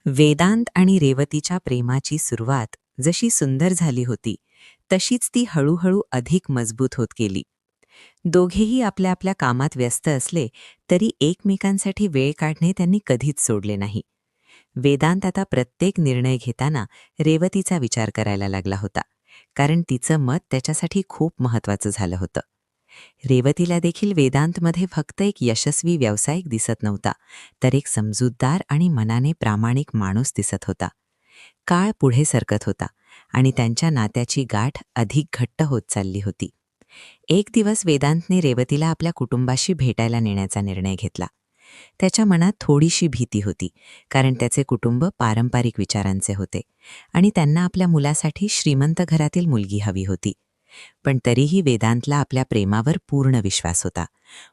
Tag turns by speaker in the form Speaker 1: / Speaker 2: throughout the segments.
Speaker 1: वेदांत आणि रेवतीच्या प्रेमाची सुरुवात जशी सुंदर झाली होती तशीच ती हळूहळू अधिक मजबूत होत गेली. दोघेही आपल्या आपल्या कामात व्यस्त असले तरी एकमेकांसाठी वेळ काढणे त्यांनी कधीच सोडले नाही. वेदांत आता प्रत्येक निर्णय घेताना रेवतीचा विचार करायला लागला होता, कारण तिचं मत त्याच्यासाठी खूप महत्त्वाचं झालं होतं. रेवतीला देखील वेदांतमध्ये फक्त एक यशस्वी व्यावसायिक दिसत नव्हता, तर एक समजूतदार आणि मनाने प्रामाणिक माणूस दिसत होता. काळ पुढे सरकत होता आणि त्यांच्या नात्याची गाठ अधिक घट्ट होत चालली होती. एक दिवस वेदांतने रेवतीला आपल्या कुटुंबाशी भेटायला नेण्याचा निर्णय घेतला. त्याच्या मनात थोडीशी भीती होती, कारण त्याचे कुटुंब पारंपरिक विचारांचे होते आणि त्यांना आपल्या मुलासाठी श्रीमंत घरातील मुलगी हवी होती. पण तरीही वेदांतला आपल्या प्रेमावर पूर्ण विश्वास होता,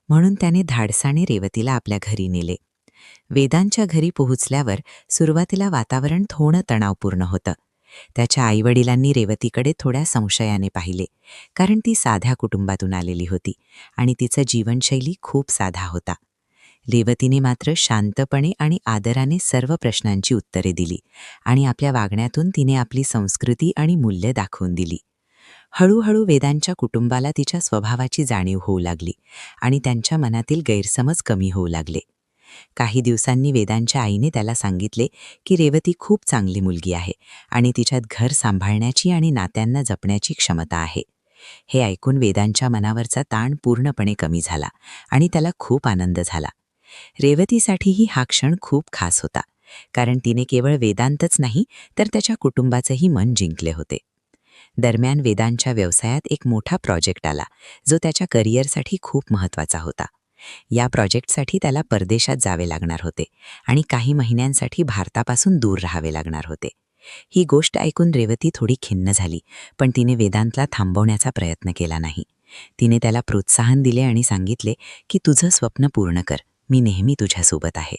Speaker 1: म्हणून त्याने धाडसाने रेवतीला आपल्या घरी नेले. वेदांच्या घरी पोहोचल्यावर सुरुवातीला वातावरण थोडं तणावपूर्ण होतं. त्याच्या आईवडिलांनी रेवतीकडे थोड्या संशयाने पाहिले, कारण ती साध्या कुटुंबातून आलेली होती आणि तिचं जीवनशैली खूप साधा होता. रेवतीने मात्र शांतपणे आणि आदराने सर्व प्रश्नांची उत्तरे दिली आणि आपल्या वागण्यातून तिने आपली संस्कृती आणि मूल्य दाखवून दिली. हळूहळू वेदांच्या कुटुंबाला तिच्या स्वभावाची जाणीव होऊ लागली आणि त्यांच्या मनातील गैरसमज कमी होऊ लागले. काही दिवसांनी वेदांच्या आईने त्याला सांगितले की रेवती खूप चांगली मुलगी आहे आणि तिच्यात घर सांभाळण्याची आणि नात्यांना जपण्याची क्षमता आहे. हे ऐकून वेदांच्या मनावरचा ताण पूर्णपणे कमी झाला आणि त्याला खूप आनंद झाला. रेवतीसाठीही हा क्षण खूप खास होता, कारण तिने केवळ वेदांतच नाही तर त्याच्या कुटुंबाचंही मन जिंकले होते. दरम्यान वेदांच्या व्यवसायात एक मोठा प्रोजेक्ट आला, जो त्याच्या करिअरसाठी खूप महत्त्वाचा होता. या प्रोजेक्टसाठी त्याला परदेशात जावे लागणार होते आणि काही महिन्यांसाठी भारतापासून दूर राहावे लागणार होते. ही गोष्ट ऐकून रेवती थोडी खिन्न झाली, पण तिने वेदांतला थांबवण्याचा प्रयत्न केला नाही. तिने त्याला प्रोत्साहन दिले आणि सांगितले की तुझं स्वप्न पूर्ण कर, मी नेहमी तुझ्यासोबत आहे.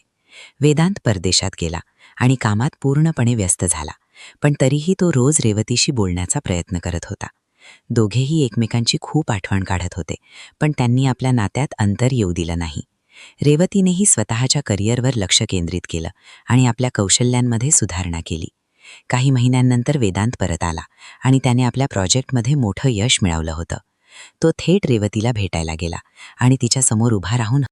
Speaker 1: वेदांत परदेशात गेला आणि कामात पूर्णपणे व्यस्त झाला, पण तरीही तो रोज रेवतीशी बोलण्याचा प्रयत्न करत होता. दोघेही एकमेकांची खूप आठवण काढत होते, पण त्यांनी आपल्या नात्यात अंतर येऊ दिलं नाही. रेवतीनेही स्वतःच्या करिअरवर लक्ष केंद्रित केलं आणि आपल्या कौशल्यांमध्ये सुधारणा केली. काही महिन्यांनंतर वेदांत परत आला आणि त्याने आपल्या प्रोजेक्टमध्ये मोठं यश मिळवलं होतं. तो थेट रेवतीला भेटायला गेला आणि तिच्यासमोर उभा राहून